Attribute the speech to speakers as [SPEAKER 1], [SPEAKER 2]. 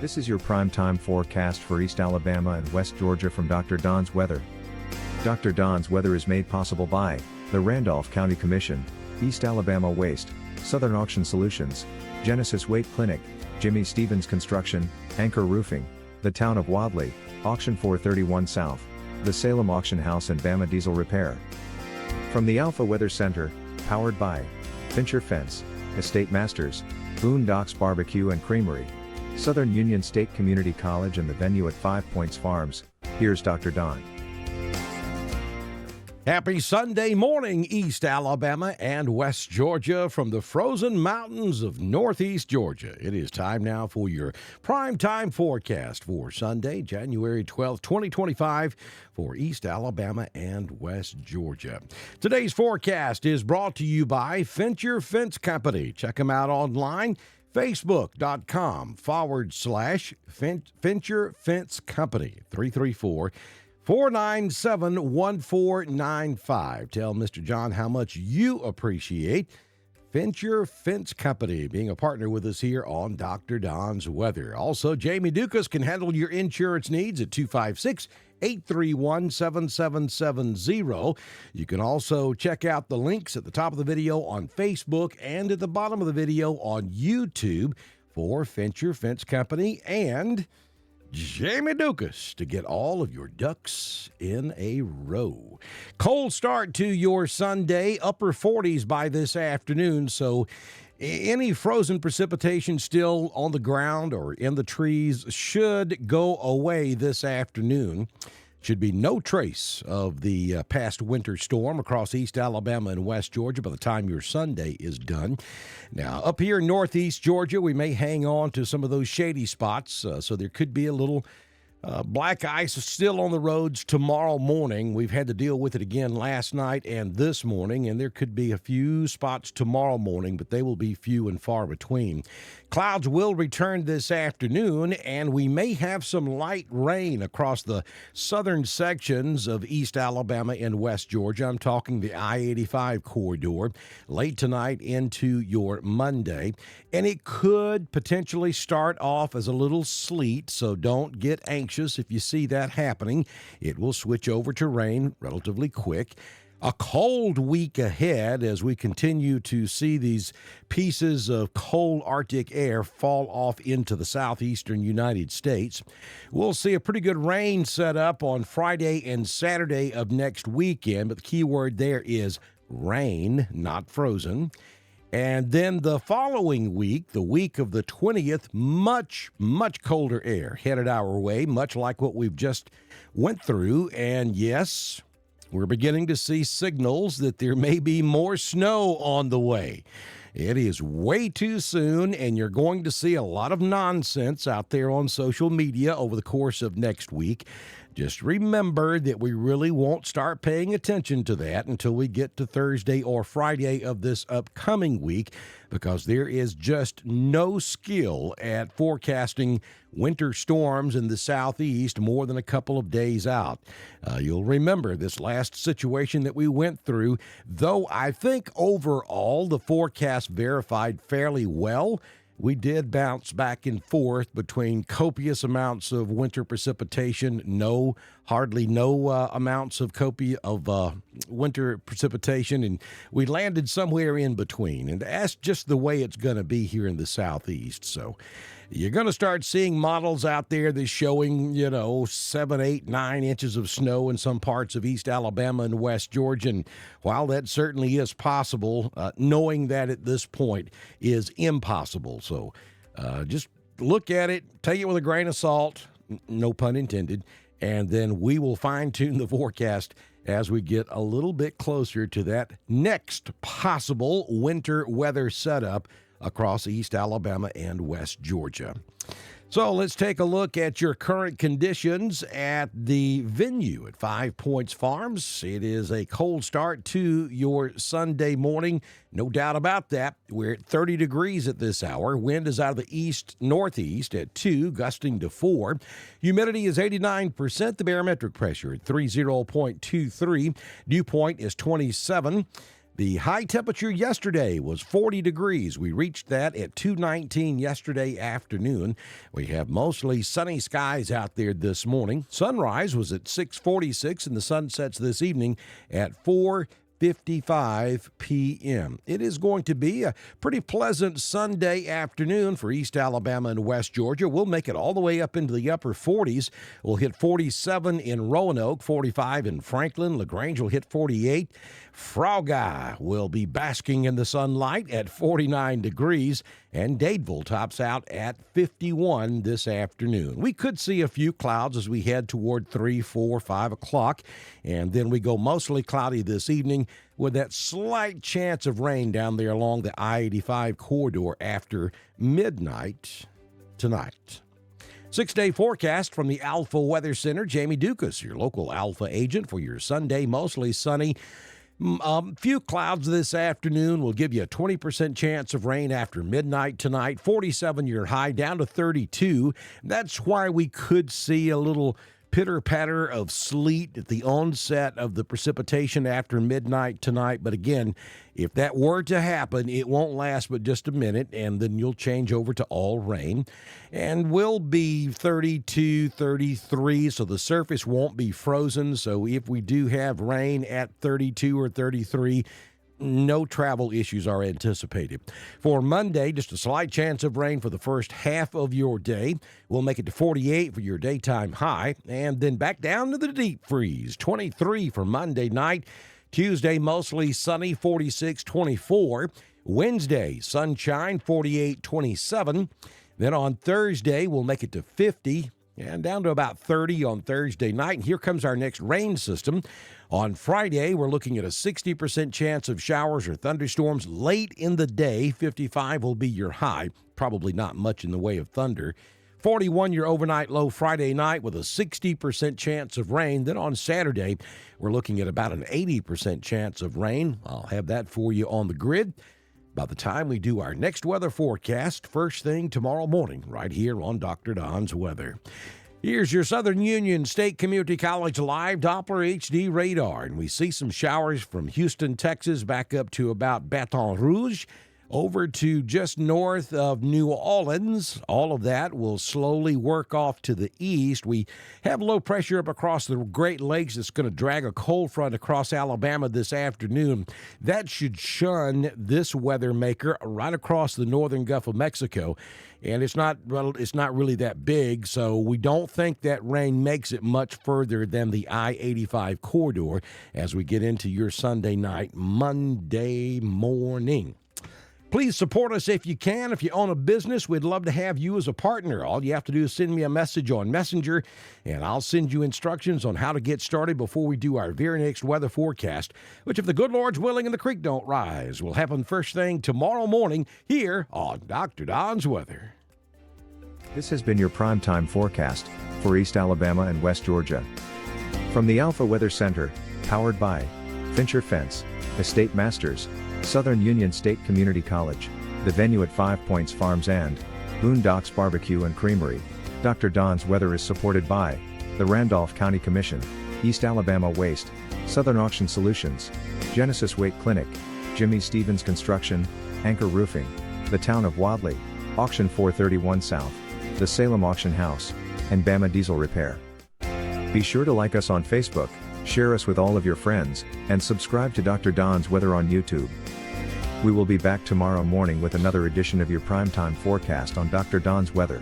[SPEAKER 1] This is your prime time forecast for East Alabama and West Georgia from Dr. Don's Weather. Dr. Don's Weather is made possible by the Randolph County Commission, East Alabama Waste, Southern Auction Solutions, Genesis Weight Clinic, Jimmy Stevens Construction, Anchor Roofing, the Town of Wadley, Auction 431 South, the Salem Auction House and Bama Diesel Repair. From the Alpha Weather Center, powered by Fincher Fence, Estate Masters, Boondocks Barbecue and Creamery, Southern Union State Community College and the venue at 5 Points Farms, here's Dr. Don.
[SPEAKER 2] Happy Sunday morning, East Alabama and West Georgia from the frozen mountains of Northeast Georgia. It is time now for your prime time forecast for Sunday, January 12th, 2025 for East Alabama and West Georgia. Today's forecast is brought to you by Fincher Fence Company. Check them out online, facebook.com/Fincher Fence Company, 334-497-1495. Tell Mr. John how much you appreciate Fincher Fence Company being a partner with us here on Dr. Don's Weather. Also, Jamie Dukas can handle your insurance needs at 256-831-7770. You can also check out the links at the top of the video on Facebook and at the bottom of the video on YouTube for Fincher Fence Company and Jamie Dukas to get all of your ducks in a row. Cold start to your Sunday, upper 40s by this afternoon, so any frozen precipitation still on the ground or in the trees should go away this afternoon. Should be no trace of the past winter storm across East Alabama and West Georgia by the time your Sunday is done. Now, up here in Northeast Georgia, we may hang on to some of those shady spots, so there could be a little black ice still on the roads tomorrow morning. We've had to deal with it again last night and this morning, and there could be a few spots tomorrow morning, but they will be few and far between. Clouds will return this afternoon, and we may have some light rain across the southern sections of East Alabama and West Georgia. I'm talking the I-85 corridor late tonight into your Monday, and it could potentially start off as a little sleet, so don't get anxious if you see that happening. It will switch over to rain relatively quick. A cold week ahead as we continue to see these pieces of cold Arctic air fall off into the southeastern United States. We'll see a pretty good rain set up on Friday and Saturday of next weekend, but the key word there is rain, not frozen. And then the following week, the week of the 20th, much, much colder air headed our way, much like what we've just went through. And yes, we're beginning to see signals that there may be more snow on the way. It is way too soon, and you're going to see a lot of nonsense out there on social media over the course of next week. Just remember that we really won't start paying attention to that until we get to Thursday or Friday of this upcoming week, because there is just no skill at forecasting winter storms in the southeast more than a couple of days out. You'll remember this last situation that we went through, though I think overall the forecast verified fairly well. We did bounce back and forth between copious amounts of winter precipitation, hardly no amounts of winter precipitation, and we landed somewhere in between. And that's just the way it's going to be here in the southeast. So you're going to start seeing models out there that's showing, 7, 8, 9 inches of snow in some parts of East Alabama and West Georgia. And while that certainly is possible, knowing that at this point is impossible. So just look at it, take it with a grain of salt, no pun intended, and then we will fine-tune the forecast as we get a little bit closer to that next possible winter weather setup across East Alabama and West Georgia. So let's take a look at your current conditions at the venue at 5 Points Farms. It is a cold start to your Sunday morning, no doubt about that. We're at 30 degrees at this hour. Wind is out of the east-northeast at 2, gusting to 4. Humidity is 89%. The barometric pressure at 30.23. Dew point is 27. The high temperature yesterday was 40 degrees. We reached that at 2:19 yesterday afternoon. We have mostly sunny skies out there this morning. Sunrise was at 6:46 and the sun sets this evening at 4:55 p.m. It is going to be a pretty pleasant Sunday afternoon for East Alabama and West Georgia. We'll make it all the way up into the upper 40s. We'll hit 47 in Roanoke, 45 in Franklin. LaGrange will hit 48. Frauga will be basking in the sunlight at 49 degrees, and Dadeville tops out at 51 this afternoon. We could see a few clouds as we head toward 3, 4, 5 o'clock, and then we go mostly cloudy this evening with that slight chance of rain down there along the I-85 corridor after midnight tonight. 6-day forecast from the Alpha Weather Center. Jamie Dukas, your local Alpha agent for your Sunday, mostly sunny. Few clouds this afternoon will give you a 20% chance of rain after midnight tonight. 47 your high, down to 32. That's why we could see a little pitter-patter of sleet at the onset of the precipitation after midnight tonight. But again, if that were to happen, it won't last but just a minute, and then you'll change over to all rain. And will be 32, 33, so the surface won't be frozen. So if we do have rain at 32 or 33, no travel issues are anticipated. For Monday, just a slight chance of rain for the first half of your day. We'll make it to 48 for your daytime high, and then back down to the deep freeze. 23 for Monday night. Tuesday, mostly sunny, 46, 24. Wednesday, sunshine, 48, 27. Then on Thursday, we'll make it to 50. And down to about 30 on Thursday night. And here comes our next rain system. On Friday, we're looking at a 60% chance of showers or thunderstorms late in the day. 55 will be your high. Probably not much in the way of thunder. 41 your overnight low Friday night with a 60% chance of rain. Then on Saturday, we're looking at about an 80% chance of rain. I'll have that for you on the grid by the time we do our next weather forecast, first thing tomorrow morning, right here on Dr. Don's Weather. Here's your Southern Union State Community College live Doppler HD radar, and we see some showers from Houston, Texas, back up to about Baton Rouge, over to just north of New Orleans. All of that will slowly work off to the east. We have low pressure up across the Great Lakes that's going to drag a cold front across Alabama this afternoon. That should shun this weather maker right across the northern Gulf of Mexico. And it's not really that big, so we don't think that rain makes it much further than the I-85 corridor as we get into your Sunday night, Monday morning. Please support us if you can. If you own a business, we'd love to have you as a partner. All you have to do is send me a message on Messenger, and I'll send you instructions on how to get started before we do our very next weather forecast, which, if the good Lord's willing and the creek don't rise, will happen first thing tomorrow morning here on Dr. Don's Weather.
[SPEAKER 1] This has been your primetime forecast for East Alabama and West Georgia. From the Alpha Weather Center, powered by Fincher Fence, Estate Masters, Southern Union State Community College, the venue at 5 Points Farms and Boondocks Barbecue and Creamery. Dr. Don's Weather is supported by the Randolph County Commission, East Alabama Waste, Southern Auction Solutions, Genesis Weight Clinic, Jimmy Stevens Construction, Anchor Roofing, the Town of Wadley, Auction 431 South, the Salem Auction House, and Bama Diesel Repair. Be sure to like us on Facebook, share us with all of your friends, and subscribe to Dr. Don's Weather on YouTube. We will be back tomorrow morning with another edition of your primetime forecast on Dr. Don's Weather.